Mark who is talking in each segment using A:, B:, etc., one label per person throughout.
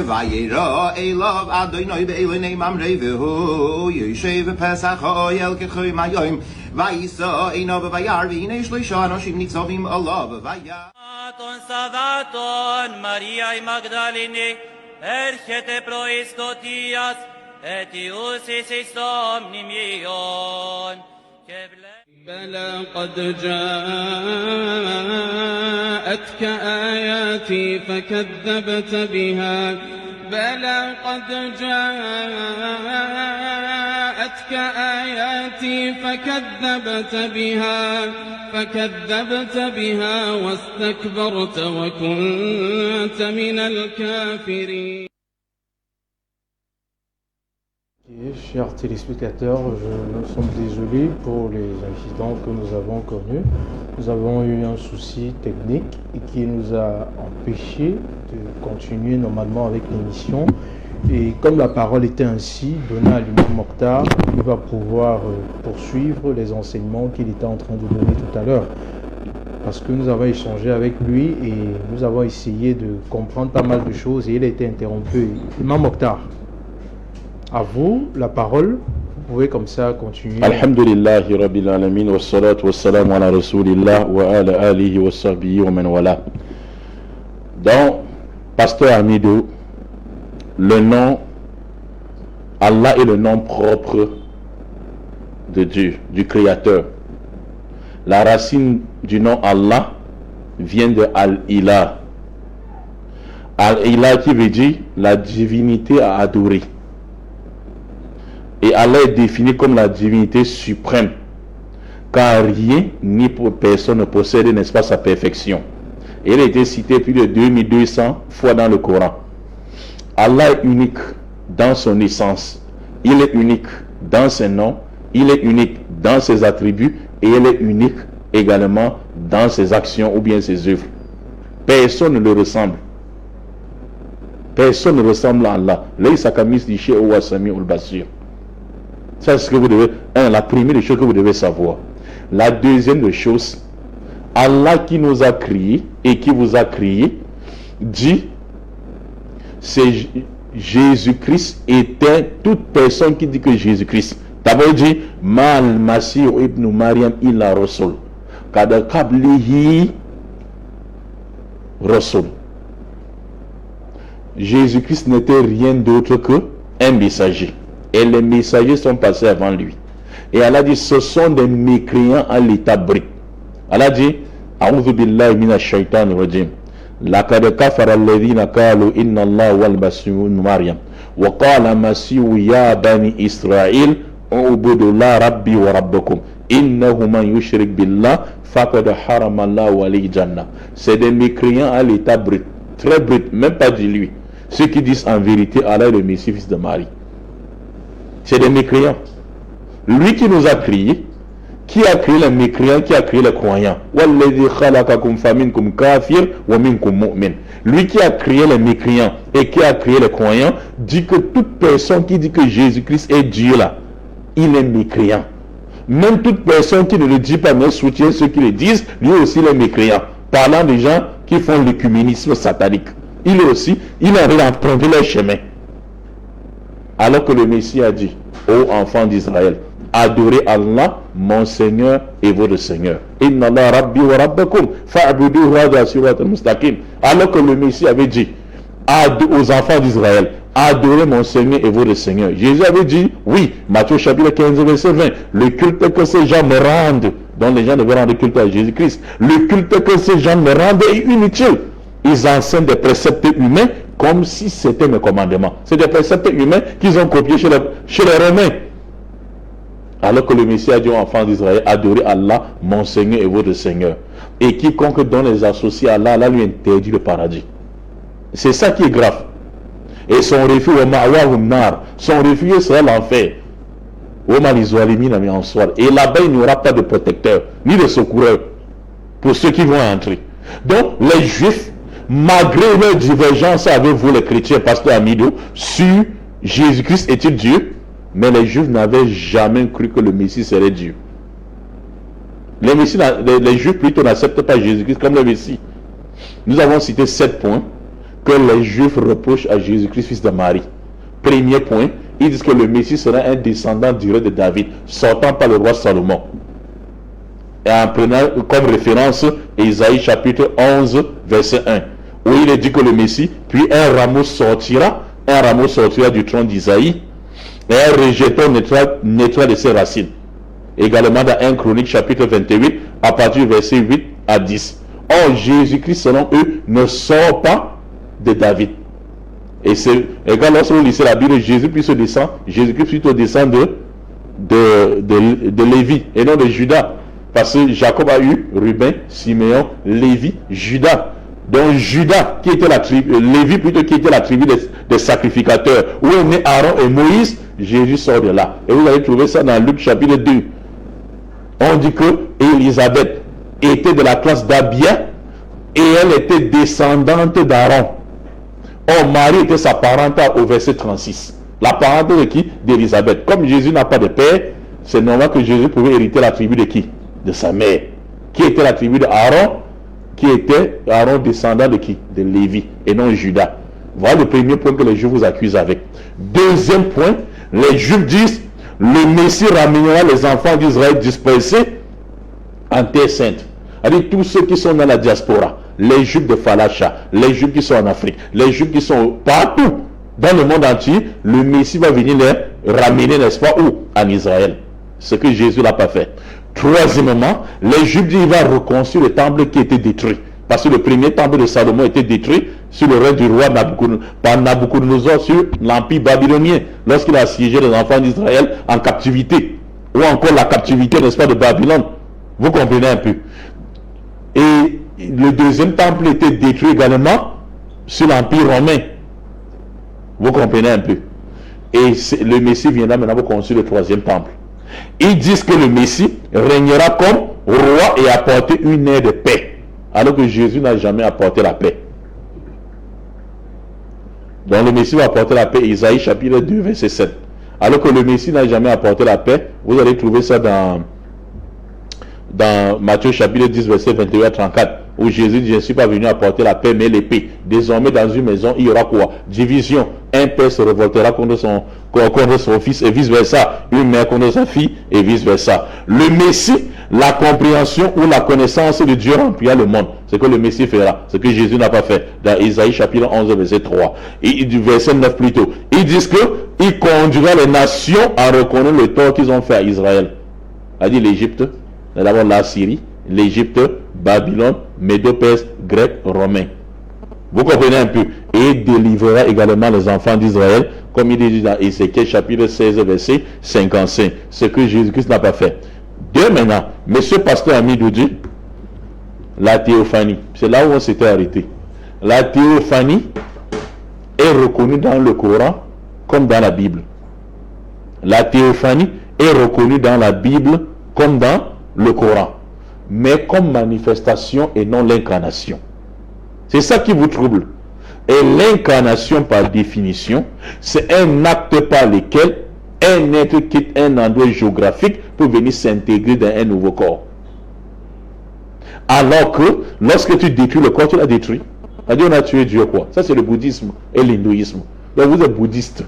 A: vayera elav Adonai be'elonei mamrei v'hu yoshev pesach ha'oyel k'choy mayom vayisa einav vayar v'hinei shloisha anoshim nitzavim alav vayar
B: Ton Savaton Mariae Magdalene erchete proistotias etiusis somnimion
C: بلى قد جاءتك آياتي فكذبت بها بلى قد جاءتك آياتي فكذبت بها واستكبرت وكنت من الكافرين.
D: Chers téléspectateurs, nous sommes désolés pour les incidents que nous avons connus. Nous avons eu un souci technique qui nous a empêché de continuer normalement avec l'émission. Et comme la parole était ainsi donnée à l'imam Mokhtar, il va pouvoir poursuivre les enseignements qu'il était en train de donner tout à l'heure. Parce que nous avons échangé avec lui et nous avons essayé de comprendre pas mal de choses et il a été interrompu. Imam Mokhtar, à vous la parole, vous pouvez comme ça continuer.
E: Alhamdulillahi Rabbil Alamin wa salatu wa salam ala Rasulillah wa ala alihi wa sahbihi wa man wala. Dans Pasteur Amidou, le nom Allah est le nom propre de Dieu, du Créateur. La racine du nom Allah vient de Al-Ilah. Al-Ilah qui veut dire la divinité à adorer. Et Allah est défini comme la divinité suprême, car rien ni personne ne possède, n'est-ce pas, sa perfection. Et il a été cité plus de 2200 fois dans le Coran. Allah est unique dans son essence, il est unique dans ses noms, il est unique dans ses attributs et il est unique également dans ses actions ou bien ses œuvres. Personne ne le ressemble. Personne ne ressemble à Allah. Laysa kamithlihi wa huwa samiul basir. Ça, c'est ce que vous devez. La première des choses que vous devez savoir. La deuxième des choses, Allah qui nous a créés et qui vous a créé, dit, c'est Jésus-Christ était toute personne qui dit que Jésus-Christ. D'abord, il dit, Mal Masih ibn Maryam illa Rasul. Kada qablihi Rasul. Jésus-Christ n'était rien d'autre que un messager. Et les messagers sont passés avant lui. Et Allah dit, ce sont des mécréants à l'état brut. Allah dit, A'udhu billahi minash shaitanir rajim. Laqad kafara alladhina qalu inna Allah wal Masih ibn Maryam. Wa qala Masih ya bani Israël, u'budu la rabbi wa rabbakum. Innahu man yushrik billah faqad harama Allahu alayhi jannah. C'est des mécréants à l'état brut, très brut, même pas de lui. Ceux qui disent en vérité Allah est le Messie, fils de Marie. C'est des mécréants. Lui qui nous a créés, qui a créé les mécréants, qui a créé les croyants. Lui qui a créé les mécréants et qui a créé les croyants dit que toute personne qui dit que Jésus-Christ est Dieu là, il est mécréant. Même toute personne qui ne le dit pas mais soutient ceux qui le disent, lui aussi il est mécréant. Parlant des gens qui font l'œcuménisme satanique. Il est aussi, il a emprunté leur chemin. Alors que le Messie a dit, ô enfants d'Israël, adorez Allah, mon Seigneur et votre Seigneur. Inna Allah Rabbi wa Rabbakum, fa'buduhu hadha siratal mustaqim. Alors que le Messie avait dit aux enfants d'Israël, adorez mon Seigneur et votre Seigneur. Jésus avait dit, oui, Matthieu chapitre 15, verset 20, le culte que ces gens me rendent, dont les gens devaient rendre culte à Jésus-Christ, le culte que ces gens me rendent est inutile. Ils enseignent des préceptes humains comme si c'était mes commandements. C'est des préceptes humains qu'ils ont copiés chez les Romains. Alors que le Messie a dit aux enfants d'Israël, adorez Allah, mon Seigneur et votre Seigneur. Et quiconque donne les associés à Allah, Allah lui interdit le paradis. C'est ça qui est grave. Et son refuge, son refuge sera l'enfer. Et là-bas, il n'y aura pas de protecteur, ni de secoureur pour ceux qui vont entrer. Donc, les Juifs, malgré leur divergence avec vous, les chrétiens, pasteur Amidou, sur Jésus-Christ est-il Dieu, mais les Juifs n'avaient jamais cru que le Messie serait Dieu. Les Juifs plutôt n'acceptent pas Jésus-Christ comme le Messie. Nous avons cité 7 points que les Juifs reprochent à Jésus-Christ, fils de Marie. Premier point, ils disent que le Messie sera un descendant direct de David, sortant par le roi Salomon. Et en prenant comme référence Isaïe chapitre 11, verset 1, où il est dit que le Messie, puis un rameau sortira du tronc d'Isaïe, et un rejeton naîtra de ses racines. Également dans 1 Chronique chapitre 28, à partir du verset 8 à 10. Or, Jésus-Christ, selon eux, ne sort pas de David. Et c'est égal lorsque vous lisez la Bible, Jésus-Christ plutôt descend de Lévi et non de Judas. Parce que Jacob a eu Ruben, Siméon, Lévi, Judas. Donc Judas, qui était la tribu, Lévi plutôt, qui était la tribu des sacrificateurs, où est né Aaron et Moïse, Jésus sort de là. Et vous allez trouver ça dans Luc chapitre 2. On dit que Élisabeth était de la classe d'Abia et elle était descendante d'Aaron. Or, Marie était sa parente au verset 36. La parente de qui? D'Élisabeth. Comme Jésus n'a pas de père, c'est normal que Jésus pouvait hériter la tribu de qui? De sa mère. Qui était la tribu d'Aaron? Qui était Aaron descendant de qui? De Lévi et non Judas. Voilà le premier point que les Juifs vous accusent avec. Deuxième point, les Juifs disent le Messie ramènera les enfants d'Israël dispersés en terre sainte. C'est-à-dire tous ceux qui sont dans la diaspora, les Juifs de Falacha, les Juifs qui sont en Afrique, les Juifs qui sont partout dans le monde entier, le Messie va venir les ramener, n'est-ce pas, où? En Israël. Ce que Jésus n'a pas fait. Troisièmement, les Juifs disent qu'il va reconstruire le temple qui était détruit. Parce que le premier temple de Salomon était détruit sur le règne du roi par Nabucodonosor sur l'empire babylonien, lorsqu'il a assiégé les enfants d'Israël en captivité. Ou encore la captivité, n'est-ce pas, de Babylone. Vous comprenez un peu. Et le deuxième temple était détruit également sur l'empire romain. Vous comprenez un peu. Et le Messie viendra maintenant pour construire le troisième temple. Ils disent que le Messie régnera comme roi et apporter une ère de paix. Alors que Jésus n'a jamais apporté la paix. Donc le Messie va apporter la paix, Isaïe chapitre 2, verset 7. Alors que le Messie n'a jamais apporté la paix, vous allez trouver ça dans Matthieu chapitre 10, verset 21 à 34, où Jésus dit, je ne suis pas venu apporter la paix, mais l'épée. Désormais, dans une maison, il y aura quoi? Division. Un père se révoltera contre son fils et vice-versa. Une mère contre sa fille et vice-versa. Le Messie, la compréhension ou la connaissance de Dieu remplira le monde. Ce que le Messie fera, ce que Jésus n'a pas fait. Dans Isaïe chapitre 11, verset 3. Et du verset 9 plutôt. Ils disent qu'il conduira les nations à reconnaître le tort qu'ils ont fait à Israël. A dit l'Égypte, d'abord la Syrie, l'Égypte, Babylone, Médo-Perse, Grec, Romain. Vous comprenez un peu. Et délivrera également les enfants d'Israël, comme il est dit dans Ézéchiel chapitre 16, verset 55. Ce que Jésus-Christ n'a pas fait. Deux maintenant, monsieur pasteur ami de Dieu, la théophanie. C'est là où on s'était arrêté. La théophanie est reconnue dans le Coran comme dans la Bible. La théophanie est reconnue dans la Bible comme dans le Coran, mais comme manifestation et non l'incarnation. C'est ça qui vous trouble. Et l'incarnation, par définition, c'est un acte par lequel un être quitte un endroit géographique pour venir s'intégrer dans un nouveau corps. Alors que lorsque tu détruis le corps, tu l'as détruit. C'est-à-dire on a tué Dieu quoi? Ça c'est le bouddhisme et l'hindouisme. Donc vous êtes bouddhiste,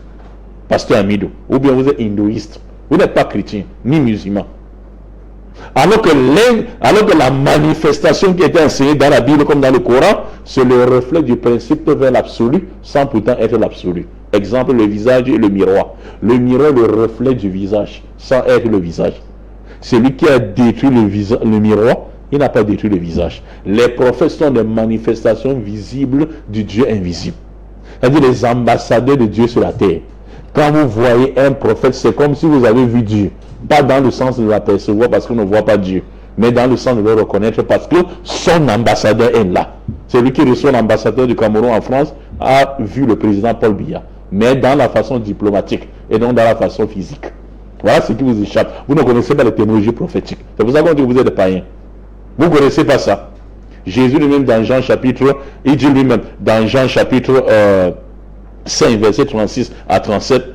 E: pasteur Amido, ou bien vous êtes hindouiste. Vous n'êtes pas chrétien, ni musulman. Alors que la manifestation qui était enseignée dans la Bible comme dans le Coran, c'est le reflet du principe vers l'absolu sans pourtant être l'absolu. Exemple, le visage et le miroir. Le miroir est le reflet du visage sans être le visage. Celui qui a détruit le miroir, il n'a pas détruit le visage. Les prophètes sont des manifestations visibles du Dieu invisible. C'est-à-dire les ambassadeurs de Dieu sur la terre. Quand vous voyez un prophète, c'est comme si vous avez vu Dieu. Pas dans le sens de l'apercevoir parce qu'on ne voit pas Dieu, mais dans le sens de le reconnaître parce que son ambassadeur est là. Celui qui reçoit l'ambassadeur du Cameroun en France a vu le président Paul Biya, mais dans la façon diplomatique et non dans la façon physique. Voilà ce qui vous échappe. Vous ne connaissez pas les théologies prophétiques. C'est pour ça qu'on dit que vous êtes des païens. Vous ne connaissez pas ça. Jésus lui-même dans Jean chapitre, il dit lui-même dans Jean chapitre 5 verset 36 à 37,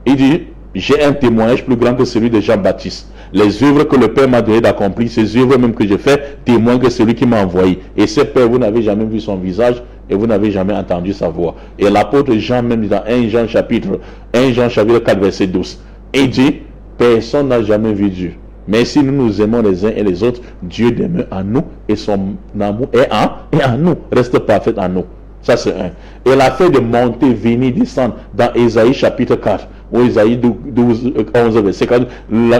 E: il dit: j'ai un témoignage plus grand que celui de Jean-Baptiste. Les œuvres que le Père m'a donné d'accomplir, ces œuvres même que j'ai fait, témoignent que celui qui m'a envoyé. Et ce Père, vous n'avez jamais vu son visage, et vous n'avez jamais entendu sa voix. Et l'apôtre Jean, même dans 1 Jean chapitre 4, verset 12, il dit, personne n'a jamais vu Dieu. Mais si nous nous aimons les uns et les autres, Dieu demeure en nous et son amour est en nous, reste parfait en nous. Ça c'est un. Et la fait de monter, venir, descendre dans Ésaïe chapitre 4, ou Ésaïe 12, 11, verset 4,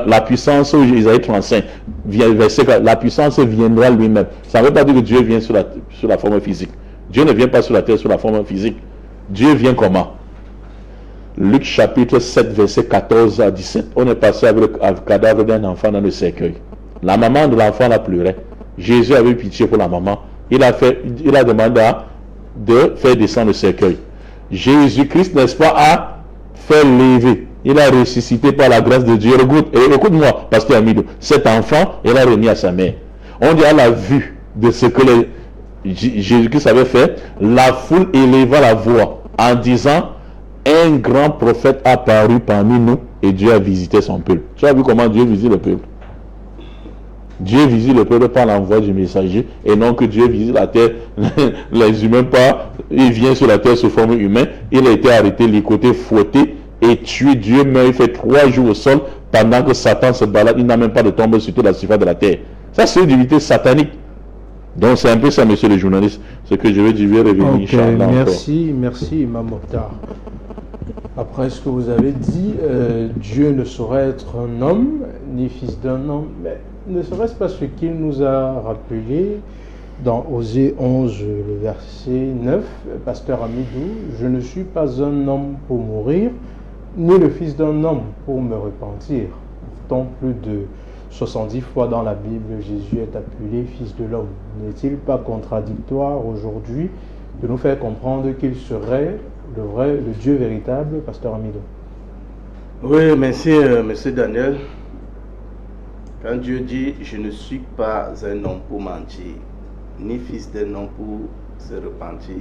E: la puissance, ou Ésaïe 35, verset 4, la puissance viendra lui-même. Ça ne veut pas dire que Dieu vient sur la forme physique. Dieu ne vient pas sur la terre sur la forme physique. Dieu vient comment? Luc chapitre 7, verset 14 à 17. On est passé avec le cadavre d'un enfant dans le cercueil. La maman de l'enfant a pleuré. Jésus avait pitié pour la maman. Il a demandé de faire descendre le cercueil. Jésus-Christ, n'est-ce pas, a fait lever. Il a ressuscité par la grâce de Dieu. Écoute-moi, pasteur Amido. Cet enfant, il a remis à sa mère. On dit à la vue de ce que Jésus-Christ avait fait, la foule éleva la voix en disant, un grand prophète a apparu parmi nous et Dieu a visité son peuple. Tu as vu comment Dieu visite le peuple? Dieu visite le peuple par l'envoi du messager et non que Dieu visite la terre, les humains pas, il vient sur la terre sous forme humaine, il a été arrêté, licoté, fouetté et tué. Dieu meurt, il fait 3 jours au sol pendant que Satan se balade, il n'a même pas de tombe sur toute la surface de la terre. Ça c'est une divinité satanique. Donc c'est un peu ça, monsieur le journaliste, ce que je vais dire, revenir.
D: Merci Imam Mokhtar. Après ce que vous avez dit, Dieu ne saurait être un homme, ni fils d'un homme, mais ne serait-ce pas ce qu'il nous a rappelé dans Osée 11, le verset 9, pasteur Amidou, je ne suis pas un homme pour mourir, ni le fils d'un homme pour me repentir. Pourtant, plus de 70 fois dans la Bible, Jésus est appelé fils de l'homme. N'est-il pas contradictoire aujourd'hui de nous faire comprendre qu'il serait le Dieu véritable, pasteur Amido?
F: Oui, merci, monsieur Daniel. Quand Dieu dit « Je ne suis pas un homme pour mentir, ni fils d'un homme pour se repentir »,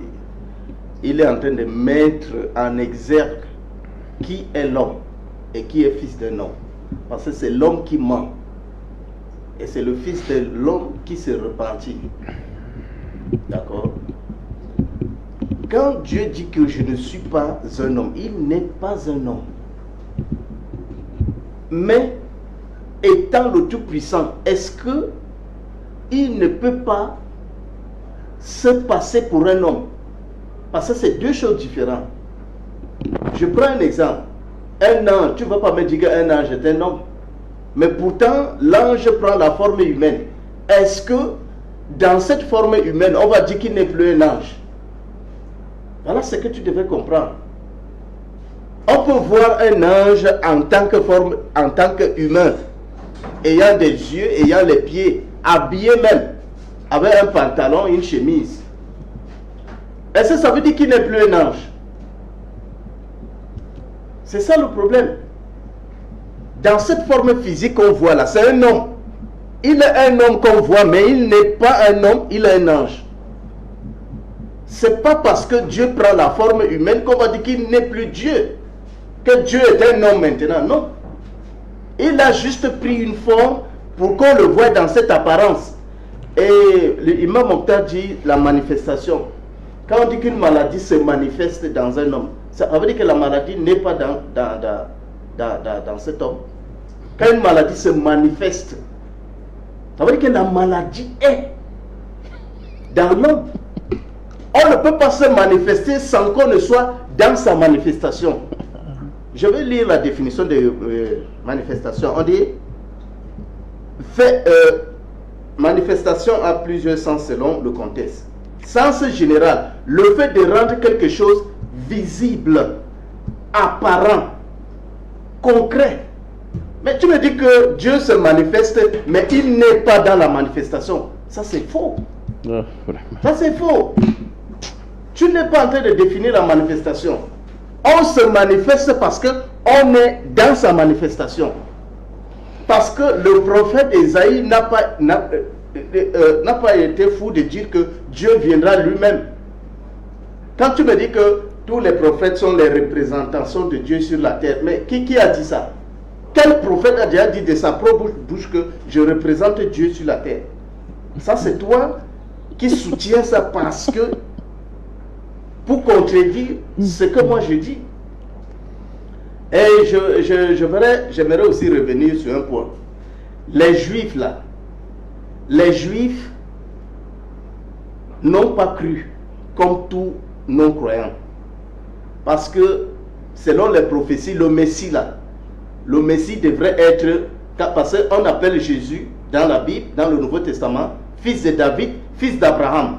F: il est en train de mettre en exergue qui est l'homme et qui est fils d'un homme. Parce que c'est l'homme qui ment et c'est le fils de l'homme qui se repentit. D'accord? Quand Dieu dit que je ne suis pas un homme, il n'est pas un homme. Mais étant le Tout-Puissant, est-ce que il ne peut pas se passer pour un homme? Parce que c'est deux choses différentes. Je prends un exemple. Un ange, tu ne vas pas me dire qu'un ange est un homme. Mais pourtant, l'ange prend la forme humaine. Est-ce que dans cette forme humaine, on va dire qu'il n'est plus un ange? Voilà ce que tu devais comprendre. On peut voir un ange en tant que forme, en tant qu'humain, ayant des yeux, ayant les pieds, habillé même, avec un pantalon et une chemise. Est-ce que ça veut dire qu'il n'est plus un ange? C'est ça le problème. Dans cette forme physique qu'on voit là, c'est un homme. Il est un homme qu'on voit, mais il n'est pas un homme, il est un ange. C'est pas parce que Dieu prend la forme humaine qu'on va dire qu'il n'est plus Dieu, que Dieu est un homme maintenant. Non. Il a juste pris une forme pour qu'on le voie dans cette apparence. Et l'imam Mokhtar dit la manifestation. Quand on dit qu'une maladie se manifeste dans un homme, ça veut dire que la maladie n'est pas dans cet homme. Quand une maladie se manifeste, ça veut dire que la maladie est dans l'homme. On ne peut pas se manifester sans qu'on ne soit dans sa manifestation. Je vais lire la définition de manifestation. On dit manifestation a plusieurs sens selon le contexte. Sens général, le fait de rendre quelque chose visible, apparent, concret. Mais tu me dis que Dieu se manifeste, mais il n'est pas dans la manifestation. Ça c'est faux. Ça c'est faux. Tu n'es pas en train de définir la manifestation. On se manifeste parce qu'on est dans sa manifestation. Parce que le prophète Ésaïe n'a pas été fou de dire que Dieu viendra lui-même. Quand tu me dis que tous les prophètes sont les représentations de Dieu sur la terre, mais qui a dit ça? Quel prophète a déjà dit de sa propre bouche que je représente Dieu sur la terre? Ça c'est toi qui soutiens ça parce que pour contredire ce que moi je dis. Et j'aimerais aussi revenir sur un point. Les Juifs là, les Juifs n'ont pas cru comme tous non-croyants. Parce que selon les prophéties, le Messie là, le Messie devrait être, parce qu'on appelle Jésus dans la Bible, dans le Nouveau Testament, fils de David, fils d'Abraham,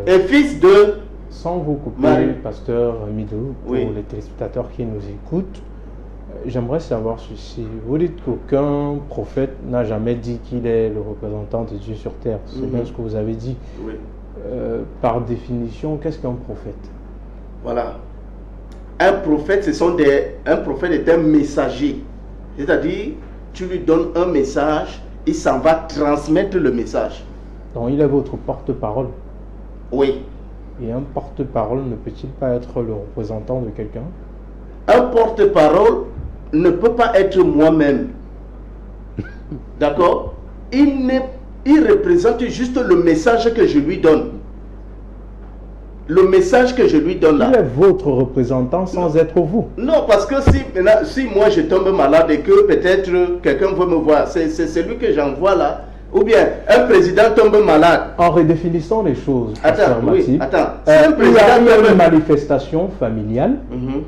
F: et fils de...
D: Sans vous couper,
F: Marie.
D: pasteur Midou, pour
F: Oui.
D: les téléspectateurs qui nous écoutent, j'aimerais savoir ceci. Vous dites qu'aucun prophète n'a jamais dit qu'il est le représentant de Dieu sur terre. C'est bien ce que vous avez dit.
F: Oui.
D: Par définition, qu'est-ce qu'un prophète?
F: Voilà. Un prophète, un prophète est un messager. C'est-à-dire, tu lui donnes un message, il s'en va transmettre le message.
D: Donc il est votre porte-parole.
F: Oui.
D: Et un porte-parole ne peut-il pas être le représentant de quelqu'un?
F: Un porte-parole ne peut pas être moi-même. D'accord? Il représente juste le message que je lui donne. Le message que je lui donne là.
D: Il est votre représentant sans être vous.
F: Non, parce que si moi je tombe malade et que peut-être quelqu'un veut me voir, c'est celui que j'envoie là. Ou bien un président tombe malade.
D: En redéfinissant les choses, pasteur
F: Attends, oui,
D: Mathieu,
F: attends. Si un
D: il y a
F: président
D: une
F: tombe...
D: manifestation familiale.
F: Mhm.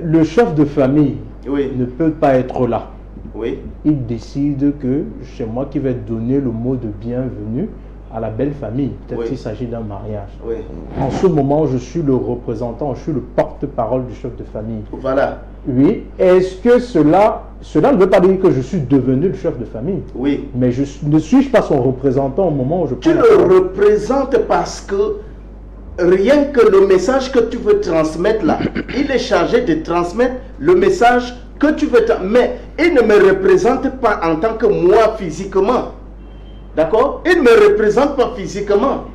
D: Le chef de famille
F: Oui,
D: ne peut pas être là.
F: oui,
D: Il décide que c'est moi qui vais donner le mot de bienvenue à la belle famille. Peut-être
F: Oui.
D: qu'il s'agit d'un mariage.
F: oui.
D: En ce moment, je suis le représentant, je suis le porte-parole du chef de famille.
F: Voilà.
D: Oui, est-ce que cela ne veut pas dire que je suis devenu le chef de famille?
F: Oui.
D: Mais ne suis-je pas son représentant au moment où je
F: Tu
D: prends la
F: le
D: parole?
F: représentes parce que rien que le message que tu veux transmettre là, il est chargé de transmettre le message que tu veux transmettre. Mais il ne me représente pas en tant que moi physiquement. D'accord? Il ne me représente pas physiquement.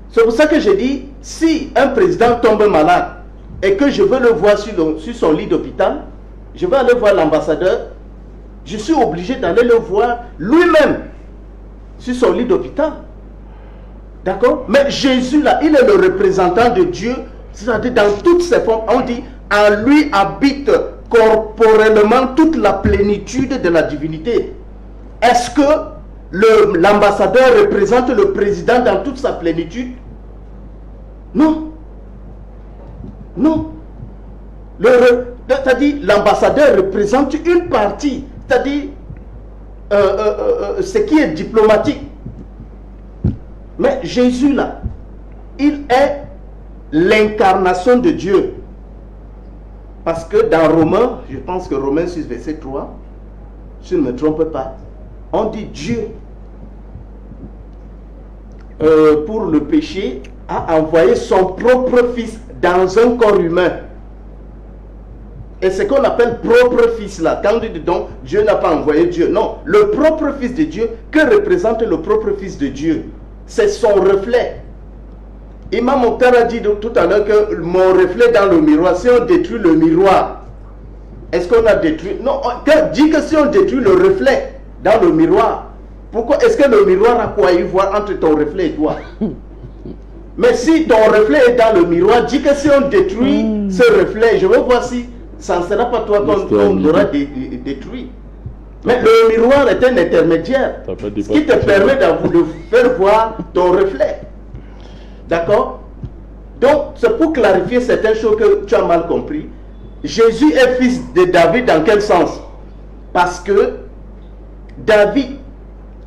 F: C'est pour ça que je dis, si un président tombe malade et que je veux le voir sur son lit d'hôpital, je vais aller voir l'ambassadeur, je suis obligé d'aller le voir lui-même sur son lit d'hôpital. D'accord? Mais Jésus là, il est le représentant de Dieu, c'est-à-dire dans toutes ses formes. On dit, en lui habite corporellement toute la plénitude de la divinité. Est-ce que l'ambassadeur représente le président dans toute sa plénitude? Non. Non. C'est-à-dire, l'ambassadeur représente une partie, c'est-à-dire ce qui est diplomatique. Mais Jésus là, il est l'incarnation de Dieu. Parce que dans Romains, je pense que Romains 6, verset 3, si je ne me trompe pas, on dit Dieu, pour le péché, a envoyé son propre fils dans un corps humain. Et ce qu'on appelle propre fils là, quand on dit donc Dieu n'a pas envoyé Dieu, non, le propre fils de Dieu, que représente le propre fils de Dieu? C'est son reflet. Imam Mokhtar a dit tout à l'heure que mon reflet dans le miroir, si on détruit le miroir, est-ce qu'on a détruit? Non, dit que si on détruit le reflet dans le miroir, pourquoi est-ce que le miroir a quoi y voir entre ton reflet et toi? Mais si ton reflet est dans le miroir, dis que si on détruit ce reflet, je veux voir si ça ne sera pas toi qu'on aura détruit. Mais le miroir est un intermédiaire, ce qui te permet de faire voir ton reflet. D'accord? Donc, c'est pour clarifier certaines choses que tu as mal compris. Jésus est fils de David dans quel sens? Parce que David,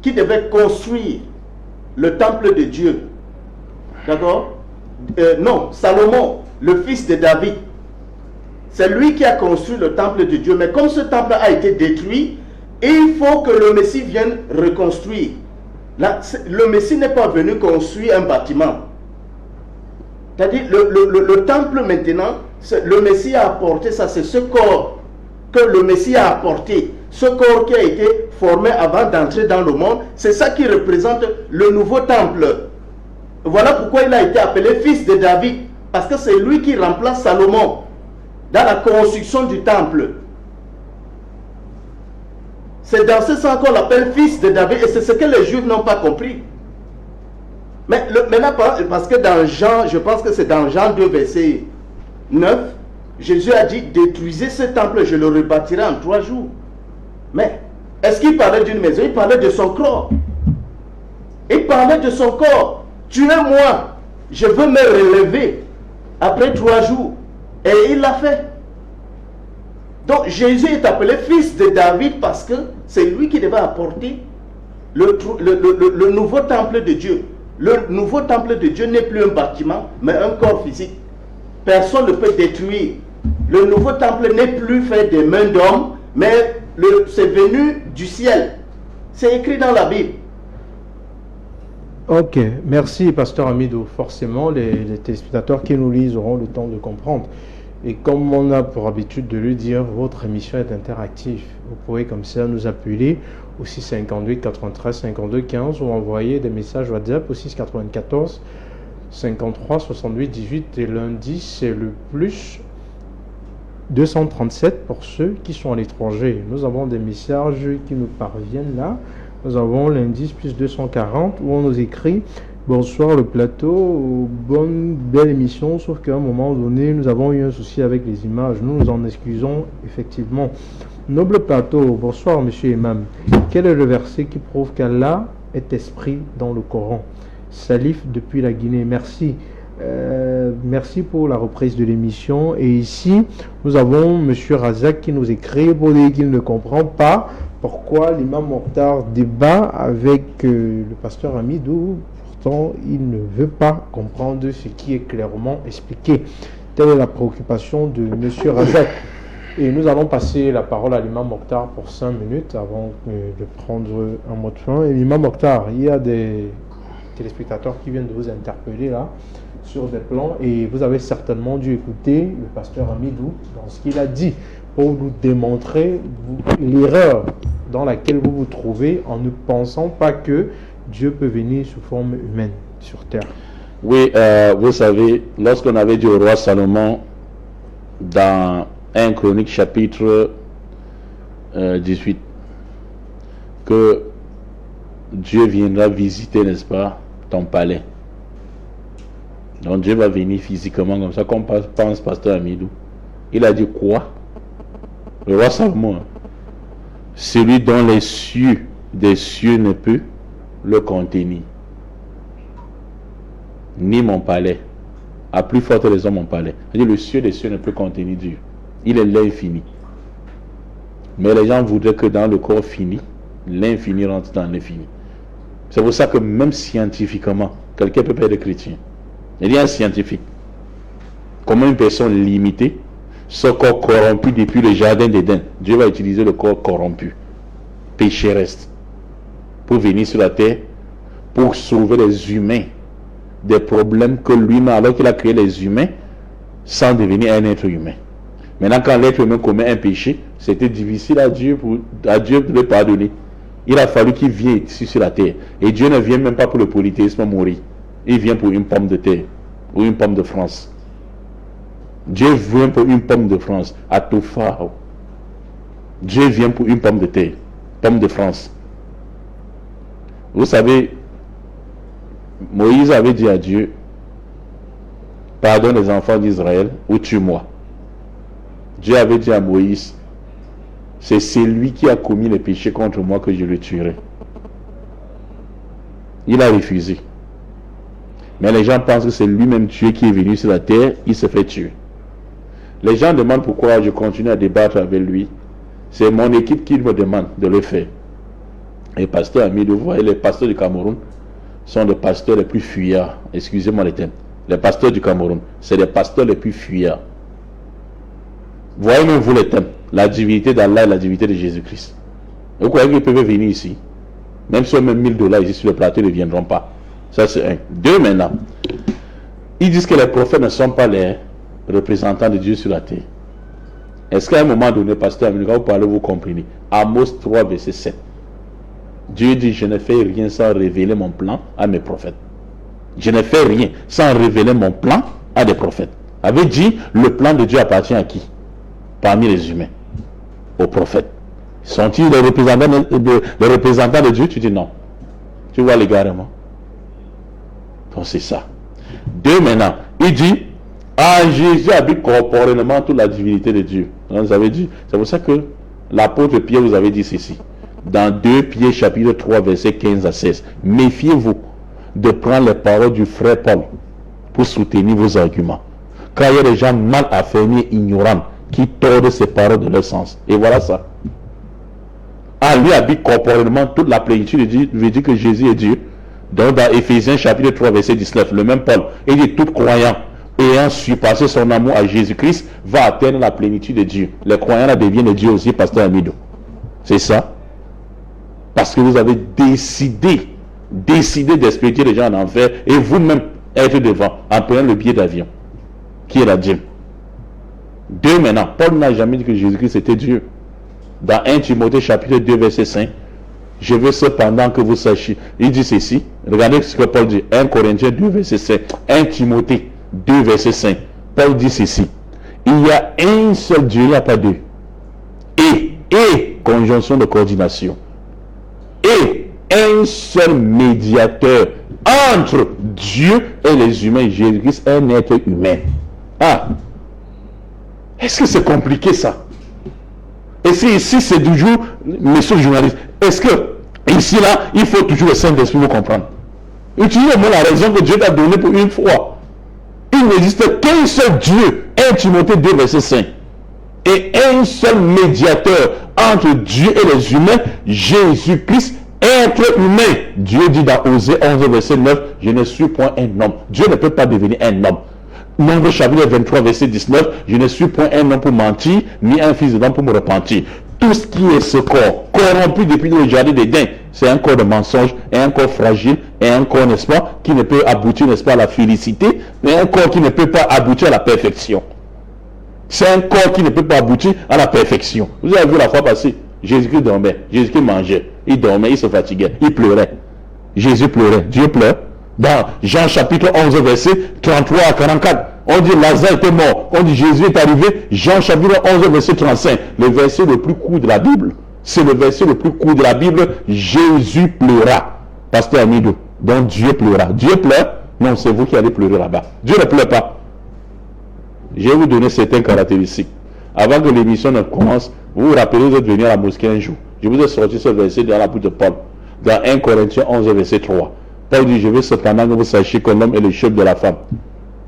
F: qui devait construire le temple de Dieu, d'accord? Non, Salomon, le fils de David, c'est lui qui a construit le temple de Dieu. Mais comme ce temple a été détruit, il faut que le Messie vienne reconstruire. Là, le Messie n'est pas venu construire un bâtiment. C'est-à-dire, le temple maintenant, le Messie a apporté ça, c'est ce corps que le Messie a apporté. Ce corps qui a été formé avant d'entrer dans le monde, c'est ça qui représente le nouveau temple. Voilà pourquoi il a été appelé fils de David. Parce que c'est lui qui remplace Salomon dans la construction du temple. C'est dans ce sens qu'on l'appelle fils de David. Et c'est ce que les Juifs n'ont pas compris. Mais maintenant, parce que dans Jean, je pense que c'est dans Jean 2, verset 9, Jésus a dit, détruisez ce temple, je le rebâtirai en 3 jours. Mais, est-ce qu'il parlait d'une maison? Il parlait de son corps. Il parlait de son corps. Tuez-moi, je veux me relever après 3 jours. Et il l'a fait. Donc, Jésus est appelé fils de David parce que c'est lui qui devait apporter le nouveau temple de Dieu. Le nouveau temple de Dieu n'est plus un bâtiment, mais un corps physique. Personne ne peut détruire. Le nouveau temple n'est plus fait des mains d'hommes, mais c'est venu du ciel. C'est écrit dans la Bible.
D: Ok, merci Pasteur Amidou. Forcément, les téléspectateurs qui nous lisent auront le temps de comprendre. Et comme on a pour habitude de le dire, votre émission est interactive. Vous pouvez comme ça nous appeler au 658 93 52 15 ou envoyer des messages WhatsApp au 694 53 68 18 et lundi c'est le plus 237 pour ceux qui sont à l'étranger. Nous avons des messages qui nous parviennent là. Nous avons l'indice plus 240 où on nous écrit bonsoir le plateau, belle émission, sauf qu'à un moment donné nous avons eu un souci avec les images. Nous nous en excusons effectivement. Noble plateau, bonsoir monsieur Imam. Quel est le verset qui prouve qu'Allah est esprit dans le Coran? Salif depuis la Guinée, merci. Merci pour la reprise de l'émission. Et ici, nous avons monsieur Razak qui nous écrit pour dire qu'il ne comprend pas pourquoi l'imam Mokhtar débat avec le pasteur Amidou. Pourtant, il ne veut pas comprendre ce qui est clairement expliqué. Telle est la préoccupation de monsieur Razak. Et nous allons passer la parole à l'imam Mokhtar pour 5 minutes avant de prendre un mot de fin. Et l'imam Mokhtar, il y a des téléspectateurs qui viennent de vous interpeller là sur des plans et vous avez certainement dû écouter le pasteur Amidou dans ce qu'il a dit pour nous démontrer l'erreur dans laquelle vous vous trouvez en ne pensant pas que Dieu peut venir sous forme humaine sur terre.
E: Oui, vous savez, lorsqu'on avait dit au roi Salomon dans 1 Chronique chapitre 18 que Dieu viendra visiter, n'est-ce pas, ton palais. Donc Dieu va venir physiquement comme ça, comme pense pasteur Amidou. Il a dit quoi? Le roi Salomon, celui dont les cieux des cieux ne peut le contenir, ni mon palais, à plus forte raison mon palais. C'est-à-dire le cieux des cieux ne peut contenir Dieu. Il est l'infini. Mais les gens voudraient que dans le corps fini, l'infini rentre dans l'infini. C'est pour ça que même scientifiquement, quelqu'un peut pas être chrétien. Il y a un scientifique. Comment une personne limitée, ce corps corrompu depuis le jardin d'Éden, Dieu va utiliser le corps corrompu, pécheresse, pour venir sur la terre, pour sauver les humains des problèmes que lui-même, alors qu'il a créé les humains, sans devenir un être humain. Maintenant, quand l'être humain commet un péché, c'était difficile à Dieu de le pardonner. Il a fallu qu'il vienne ici sur la terre. Et Dieu ne vient même pas pour le polythéisme mourir. Il vient pour une pomme de terre ou une pomme de France. Dieu vient pour une pomme de France, à Toufao. Dieu vient pour une pomme de terre, pomme de France. Vous savez, Moïse avait dit à Dieu, pardonne les enfants d'Israël ou tue-moi. Dieu avait dit à Moïse, c'est celui qui a commis les péchés contre moi que je le tuerai. Il a refusé. Mais les gens pensent que c'est lui-même Dieu qui est venu sur la terre, il se fait tuer. Les gens demandent pourquoi je continue à débattre avec lui. C'est mon équipe qui me demande de le faire. Et pasteur Amidou, vous voyez, les pasteurs du Cameroun sont les pasteurs les plus fuyards. Excusez-moi les termes. Les pasteurs du Cameroun, c'est les pasteurs les plus fuyards. Voyez même vous les thèmes. La divinité d'Allah et la divinité de Jésus-Christ. Vous croyez qu'ils peuvent venir ici? Même si on met $1000 ici sur le plateau, ils ne viendront pas. Ça c'est un. Deux maintenant. Ils disent que les prophètes ne sont pas les représentants de Dieu sur la terre. Est-ce qu'à un moment donné, pasteur Amidou, quand vous parlez, vous comprenez? Amos 3, verset 7. Dieu dit, je ne fais rien sans révéler mon plan à mes prophètes. Je ne fais rien sans révéler mon plan à des prophètes. Avait dit, le plan de Dieu appartient à qui? Parmi les humains, aux prophètes. Sont-ils les représentants de Dieu? Tu dis non. Tu vois l'égarement. Donc c'est ça. 2 maintenant, il dit, Jésus habite corporellement toute la divinité de Dieu. Donc, vous avez dit, c'est pour ça que l'apôtre Pierre vous avait dit ceci. Dans 2 Pierre chapitre 3 verset 15 à 16. Méfiez-vous de prendre les paroles du frère Paul pour soutenir vos arguments. Car il y a des gens mal affermis et ignorants qui tordent ces paroles de leur sens. Et voilà ça. Lui habite corporellement toute la plénitude de Dieu, veut dire que Jésus est Dieu. Donc dans Éphésiens chapitre 3 verset 19, le même Paul, il dit tout croyant ayant surpassé son amour à Jésus-Christ va atteindre la plénitude de Dieu. Les croyants là deviennent de Dieu aussi, pasteur Amido. C'est ça. Parce que vous avez décidé d'expédier les gens en enfer et vous-même être devant en prenant le billet d'avion qui est la dîme. 2 maintenant, Paul n'a jamais dit que Jésus-Christ était Dieu. Dans 1 Timothée chapitre 2 verset 5, je veux cependant que vous sachiez. Il dit ceci. Regardez ce que Paul dit. 1 Corinthiens 2 verset 5. 1 Timothée 2 verset 5. Paul dit ceci. Il y a un seul Dieu, il n'y a pas deux. Et conjonction de coordination. Et un seul médiateur entre Dieu et les humains. Jésus-Christ est un être humain. Est-ce que c'est compliqué ça? Et si ici c'est toujours, monsieur le journaliste, est-ce que ici là, il faut toujours le Saint-Esprit pour comprendre? Utilisez-moi la raison que Dieu t'a donnée pour une fois. Il n'existe qu'un seul Dieu, 1 Timothée 2 verset 5. Et un seul médiateur entre Dieu et les humains, Jésus-Christ, être humain. Dieu dit dans Osée 11 verset 9, je ne suis point un homme. Dieu ne peut pas devenir un homme. Nombre chapitre 23 verset 19, je ne suis point un homme pour mentir, ni un fils d'homme pour me repentir. Tout ce qui est ce corps, corrompu depuis le jardin d'Éden, c'est un corps de mensonge, et un corps fragile, et un corps, n'est-ce pas, qui ne peut aboutir, n'est-ce pas, à la félicité, mais un corps qui ne peut pas aboutir à la perfection. C'est un corps qui ne peut pas aboutir à la perfection. Vous avez vu la fois passée, Jésus-Christ dormait, Jésus-Christ mangeait, il dormait, il se fatiguait, il pleurait. Jésus pleurait, Dieu pleure. Dans Jean chapitre 11 verset 33 à 44, on dit Lazare était mort, on dit Jésus est arrivé. Jean chapitre 11 verset 35, le verset le plus court de la Bible. C'est le verset le plus court de la Bible. Jésus pleura. Pasteur Amido, donc Dieu pleura. Dieu pleure? Non, c'est vous qui allez pleurer là-bas. Dieu ne pleure pas. Je vais vous donner certaines caractéristiques. Avant que l'émission ne commence, vous vous rappelez, vous êtes venu à la mosquée un jour. Je vous ai sorti ce verset dans la bouche de Paul. Dans 1 Corinthiens 11 verset 3. Paul dit, je veux cependant que vous sachiez que l'homme est le chef de la femme.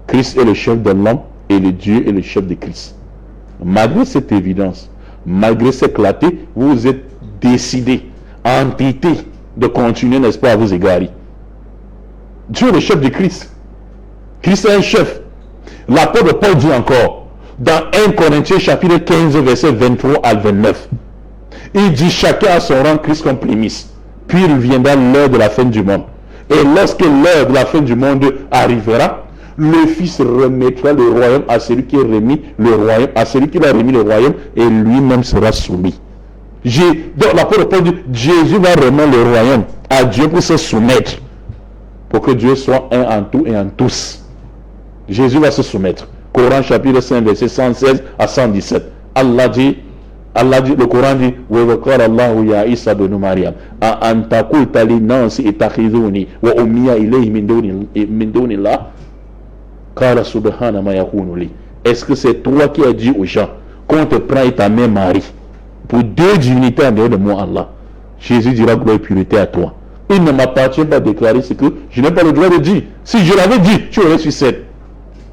E: Christ est le chef de l'homme et le Dieu est le chef de Christ. Malgré cette évidence, malgré cette clarté, vous êtes décidé, entêté de continuer, n'est-ce pas, à vous égarer. Dieu est le chef de Christ. Christ est un chef. L'apôtre Paul dit encore, dans 1 Corinthiens chapitre 15, verset 23 à 29, il dit, chacun a son rang, Christ comme prémisse. Puis il viendra l'heure de la fin du monde. Et lorsque l'heure de la fin du monde arrivera, le Fils remettra le royaume à celui qui a remis le royaume, à celui qui a remis le royaume, et lui-même sera soumis. Donc l'apôtre Paul dit, Jésus va remettre le royaume à Dieu pour se soumettre, pour que Dieu soit un en tout et en tous. Jésus va se soumettre. Coran chapitre 5 verset 116 à 117. Allah dit, le Coran dit, وَذَكَرَ اللَّهُ يَا عِيسَى بْنُ مَرْيَمَ أَأَنْتَ قُلْتَ لِلنَّاسِ اتَّخِذُونِي وَأُمِّيَ إِلَيْهِ مِن دُونِ اللَّهِ قَالَ سُبْحَانَ مَا يَكُونُ لِي. Est-ce que c'est toi qui as dit aux gens qu'on te prend et ta mère Marie pour deux divinités en dehors de moi, Allah? Jésus dira, gloire et pureté à toi. Il ne m'appartient pas de déclarer ce que je n'ai pas le droit de dire. Si je l'avais dit, tu aurais su cette.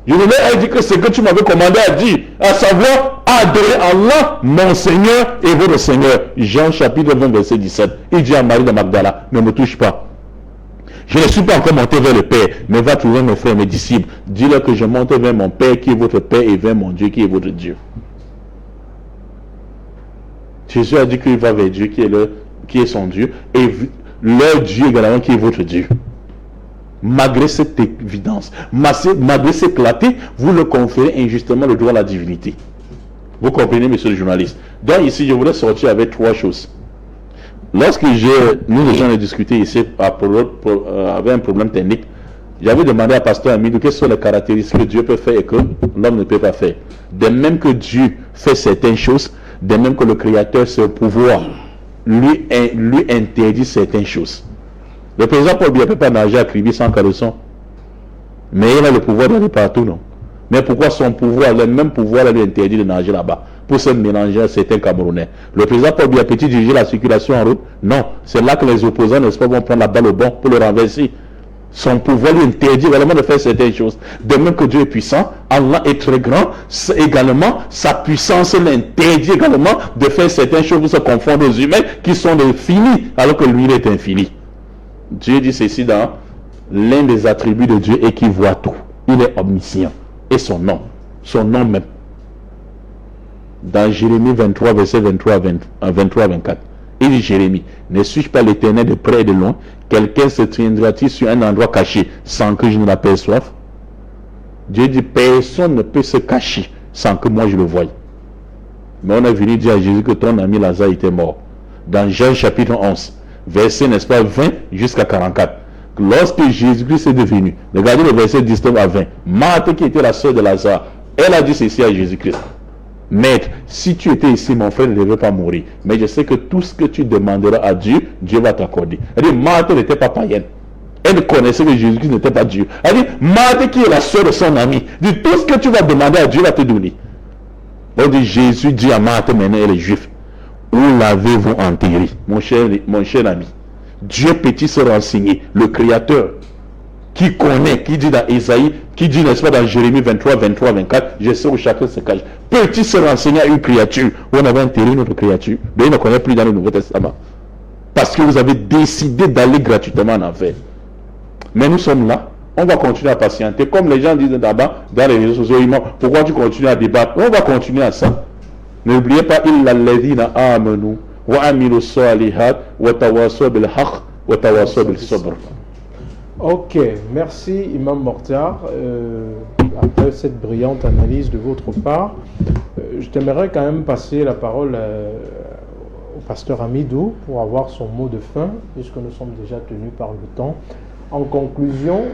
E: Je ne l'ai dit que ce que tu m'avais commandé à dire, à savoir adorer Allah, mon Seigneur et votre Seigneur. Jean chapitre 20 verset 17. Il dit à Marie de Magdala, ne me touche pas. Je ne suis pas encore monté vers le Père, mais va trouver mes frères, mes disciples. Dis-leur que je monte vers mon Père qui est votre Père et vers mon Dieu qui est votre Dieu. Jésus a dit qu'il va vers Dieu qui est son Dieu et leur Dieu également qui est votre Dieu. Malgré cette évidence, malgré cette clarté, vous le conférez injustement le droit à la divinité. Vous comprenez, monsieur le journaliste? Donc ici, je voulais sortir avec trois choses. Lorsque nous les gens ont discuté ici avec un problème technique, j'avais demandé à pasteur Amidou quelles sont les caractéristiques que Dieu peut faire et que l'homme ne peut pas faire. De même que Dieu fait certaines choses, de même que le Créateur, c'est au pouvoir, lui interdit certaines choses. Le président Paul Biya ne peut pas nager à Kribi sans caleçon. Mais il a le pouvoir d'aller partout, non? Mais pourquoi son pouvoir, le même pouvoir, lui interdit de nager là-bas pour se mélanger à certains Camerounais? Le président Paul Biya peut-il diriger la circulation en route? Non. C'est là que les opposants, n'est-ce pas, vont prendre la balle au bon pour le renverser. Son pouvoir lui interdit également de faire certaines choses. De même que Dieu est puissant, Allah est très grand, également, sa puissance l'interdit également de faire certaines choses pour se confondre aux humains qui sont finis, alors que lui, il est infini. Dieu dit ceci dans l'un des attributs de Dieu et qui voit tout. Il est omniscient. Et son nom même. Dans Jérémie 23, verset 23 à 24. Il dit Jérémie, ne suis-je pas l'Éternel de près et de loin? Quelqu'un se tiendra-t-il sur un endroit caché sans que je ne l'aperçoive? Dieu dit, personne ne peut se cacher sans que moi je le voie. Mais on a venu dire à Jésus que ton ami Lazare était mort. Dans Jean chapitre 11, verset, n'est-ce pas, 20 jusqu'à 44. Lorsque Jésus-Christ est devenu, regardez le verset 19 à 20, Marthe qui était la sœur de Lazare, elle a dit ceci à Jésus-Christ. Maître, si tu étais ici, mon frère ne devait pas mourir. Mais je sais que tout ce que tu demanderas à Dieu, Dieu va t'accorder. Elle dit, Marthe n'était pas païenne. Elle connaissait que Jésus-Christ n'était pas Dieu. Elle dit, Marthe qui est la sœur de son ami, dit, tout ce que tu vas demander à Dieu va te donner. On dit, Jésus dit à Marthe, maintenant elle est juive. Où l'avez-vous enterré, mon cher ami? Dieu peut-il se renseigner, le Créateur, qui connaît, qui dit dans Isaïe, qui dit, n'est-ce pas, dans Jérémie 23, 24, je sais où chacun se cache. Peut-il se renseigner à une créature où on avait enterré notre créature? Mais il ne connaît plus dans le Nouveau Testament. Parce que vous avez décidé d'aller gratuitement en enfer. Mais nous sommes là, on va continuer à patienter. Comme les gens disent d'abord dans les réseaux sociaux, pourquoi tu continues à débattre? On va continuer à ça. N'oubliez pas, illa alladhina amanu wa amilu salihat wa tawassaw bil haqq wa tawassaw bil sabr.
D: Ok, merci Imam Mokhtar. Après cette brillante analyse de votre part, je t'aimerais quand même passer la parole au pasteur Hamidou pour avoir son mot de fin, puisque nous sommes déjà tenus par le temps. En conclusion,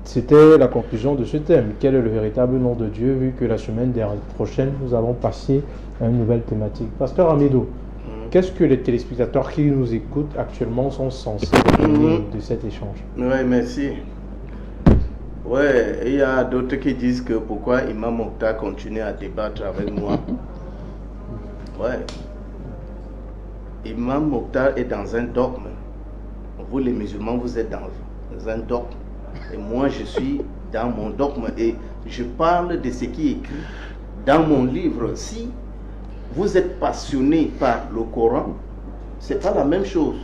D: c'était la conclusion de ce thème. Quel est le véritable nom de Dieu, vu que la semaine prochaine, nous allons passer à une nouvelle thématique. Pasteur Hamidou, qu'est-ce que les téléspectateurs qui nous écoutent actuellement sont censés retenir de cet échange?
F: Oui, merci. Oui, il y a d'autres qui disent que pourquoi Imam Mokhtar continue à débattre avec moi. Oui. Imam Mokhtar est dans un dogme. Vous les musulmans, vous êtes dans un dogme. Et moi, je suis dans mon dogme. Et je parle de ce qui est écrit dans mon livre. Si vous êtes passionné par le Coran, c'est pas la même chose.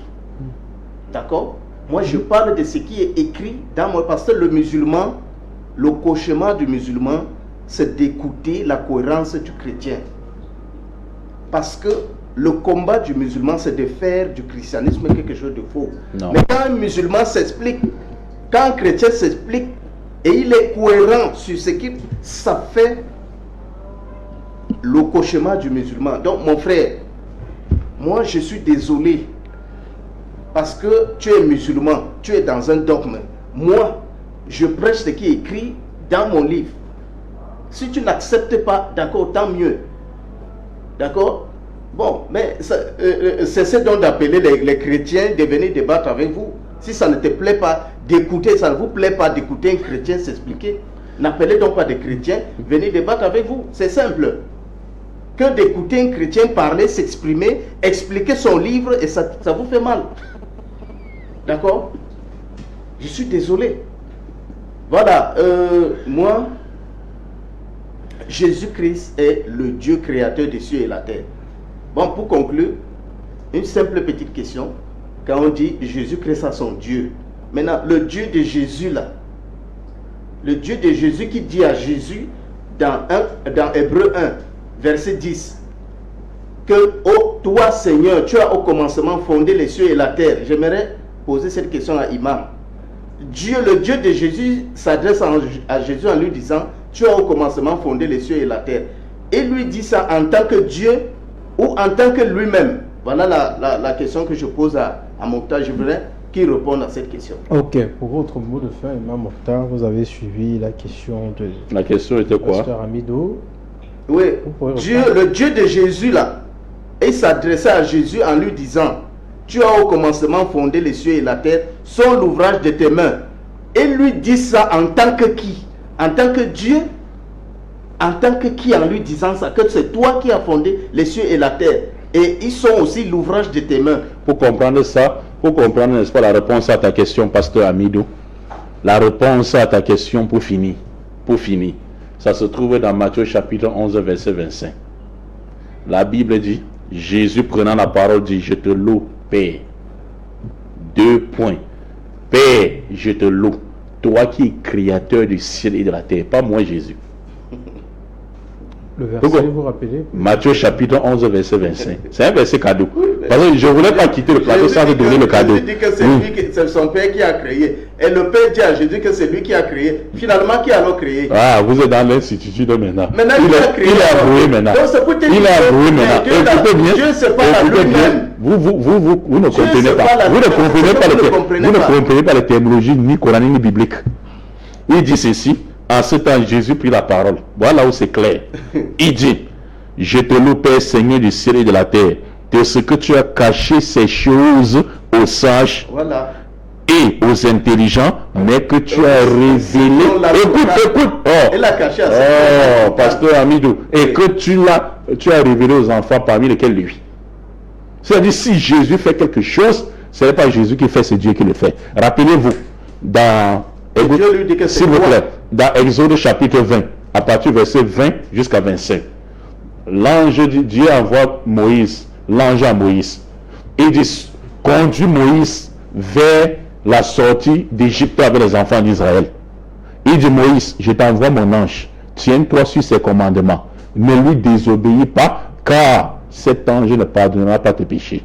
F: D'accord? Moi, je parle de ce qui est écrit dans moi. Parce que le musulman, le cauchemar du musulman, c'est d'écouter la cohérence du chrétien. Parce que le combat du musulman, c'est de faire du christianisme quelque chose de faux. Non. Mais quand un musulman s'explique, quand un chrétien s'explique, et il est cohérent sur ce qui, ça fait le cauchemar du musulman. Donc mon frère, moi je suis désolé, parce que tu es musulman, tu es dans un dogme. Moi, je prêche ce qui est écrit dans mon livre. Si tu n'acceptes pas, d'accord, tant mieux. D'accord? Bon, mais cessez donc d'appeler les chrétiens de venir débattre avec vous. Si ça ne te plaît pas d'écouter, ça ne vous plaît pas d'écouter un chrétien s'expliquer, n'appelez donc pas des chrétiens, venir débattre avec vous. C'est simple. Que d'écouter un chrétien parler, s'exprimer, expliquer son livre, et ça vous fait mal. D'accord? Je suis désolé. Voilà, moi, Jésus-Christ est le Dieu créateur des cieux et la terre. Bon, pour conclure, une simple petite question. Quand on dit Jésus-Christ a son Dieu, maintenant, le Dieu de Jésus là, le Dieu de Jésus qui dit à Jésus dans Hébreu 1, verset 10, que oh, toi Seigneur, tu as au commencement fondé les cieux et la terre. J'aimerais poser cette question à Imam. Dieu, le Dieu de Jésus s'adresse à Jésus en lui disant, tu as au commencement fondé les cieux et la terre. Et lui dit ça en tant que Dieu ou en tant que lui-même. Voilà la question que je pose à Mokhtar. Je voudrais qu'il réponde à cette question.
D: Ok, pour votre mot de fin, Imam Mokhtar, vous avez suivi la question de...
E: La question était quoi?
D: Pasteur Hamidou.
F: Oui, Dieu, le Dieu de Jésus là, il s'adressait à Jésus en lui disant, tu as au commencement fondé les cieux et la terre, sont l'ouvrage de tes mains. Et lui dit ça en tant que qui? En tant que Dieu? En tant que qui en lui disant ça? Que c'est toi qui as fondé les cieux et la terre. Et ils sont aussi l'ouvrage de tes mains.
E: Pour comprendre ça, pour comprendre, n'est-ce pas, la réponse à ta question, pasteur Amidou, la réponse à ta question pour finir, ça se trouve dans Matthieu chapitre 11, verset 25. La Bible dit, Jésus prenant la parole dit, je te loue, Père. 2 points. Père, je te loue. Toi qui es créateur du ciel et de la terre, pas moi Jésus.
D: Le verset, vous rappelez?
E: Matthieu chapitre 11, verset 25. C'est un verset cadeau. Parce que je ne voulais pas quitter le plateau sans vous donner le cadeau.
F: Jésus dit que c'est son Père qui a créé. Et le Père dit à Jésus que c'est lui qui a créé. Finalement, qui a alors créé?
E: Ah, vous êtes dans l'institut de maintenant.
F: Maintenant, il a créé.
E: Il est avoué maintenant. Il est avoué maintenant. Écoutez bien.
F: Dieu se parle à lui-même.
E: Vous ne comprenez pas. Vous ne comprenez pas les théologies ni coraniques ni bibliques. Il dit ceci. En ce temps, Jésus prit la parole. Voilà où c'est clair. Il dit, je te loue, Père, Seigneur du ciel et de la terre, de ce que tu as caché ces choses aux sages et aux intelligents, mais que tu as révélé. Écoute.
F: Il a caché à ses
E: pasteur Amidou. Et que tu as révélé aux enfants parmi lesquels lui. C'est-à-dire, si Jésus fait quelque chose, ce n'est pas Jésus qui fait, c'est Dieu qui le fait. Rappelez-vous, s'il vous plaît, dans Exode chapitre 20, à partir du verset 20 jusqu'à 25, l'ange de Dieu envoie Moïse, l'ange à Moïse. Il dit, conduis Moïse vers la sortie d'Égypte avec les enfants d'Israël. Il dit, Moïse, je t'envoie mon ange, tiens-toi sur ses commandements, ne lui désobéis pas, car cet ange ne pardonnera pas tes péchés.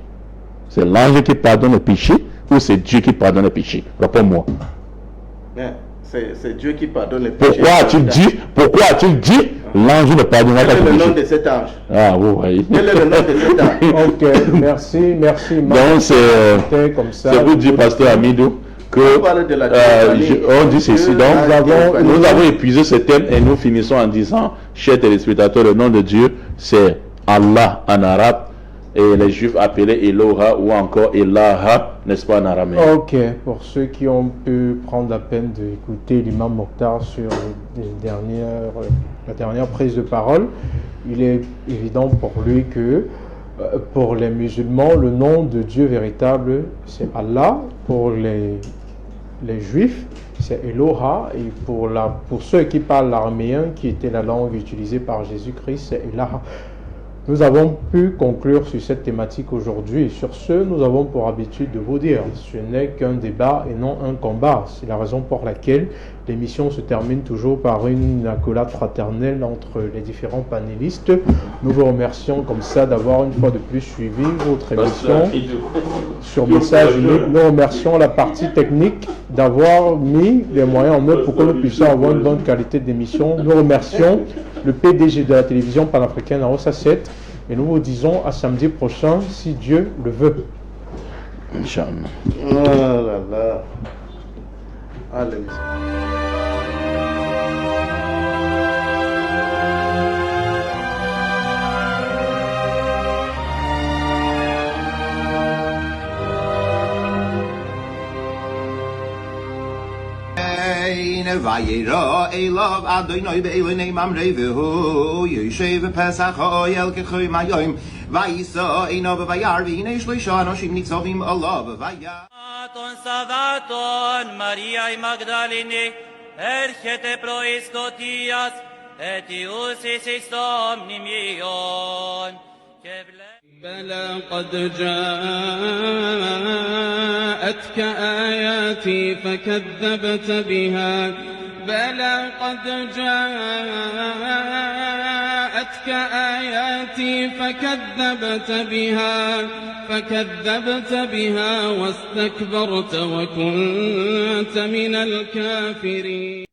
E: C'est l'ange qui pardonne les péchés ou c'est Dieu qui pardonne les péchés? Réponds-moi.
F: C'est Dieu qui pardonne les péchés.
E: Pourquoi as-tu dit l'ange ne pardonnera pas les péchés?
F: Quel est le nom de cet ange?
E: Ah, vous voyez.
F: Quel est le nom de cet ange?
E: Ok,
D: merci.
E: Donc, c'est vous dire, pasteur Amidou, que on dit ceci. Donc, nous avons épuisé ce thème et nous finissons en disant, chers téléspectateurs, le nom de Dieu, c'est Allah en arabe. Et les juifs appelaient Eloha ou encore Elaha, n'est-ce pas, en araméen.
D: Ok, pour ceux qui ont pu prendre la peine d'écouter l'imam Mokhtar sur la dernière prise de parole, il est évident pour lui que pour les musulmans, le nom de Dieu véritable, c'est Allah. Pour les juifs, c'est Eloha. Et pour ceux qui parlent l'araméen, qui était la langue utilisée par Jésus-Christ, c'est Elaha. Nous avons pu conclure sur cette thématique aujourd'hui. Et sur ce, nous avons pour habitude de vous dire, ce n'est qu'un débat et non un combat. C'est la raison pour laquelle l'émission se termine toujours par une accolade fraternelle entre les différents panélistes. Nous vous remercions comme ça d'avoir une fois de plus suivi votre émission sur Message Unique. Nous remercions la partie technique d'avoir mis les moyens en œuvre pour que nous puissions avoir une bonne qualité d'émission. Nous remercions le PDG de la télévision panafricaine à Ossa 7 et nous vous disons à samedi prochain si Dieu le veut.
E: Inch'Allah.
F: Oh là là. Allez.
A: Vayera Elav Adonai be'elonei mamrei v'hu Yoshev Pesach ha'oyel k'choy mayoim Vayisa einav v'vayar v'hinei shloisha anoshim nitzavim alav v'vayar
B: Ton Savaton, Mariae Magdalene, erchete proiskotias, etius isis omnimion.
C: بلى قد جاءتك آياتي فكذبت بها بلى قد جاءتك آياتي فكذبت بها واستكبرت وكنت من الكافرين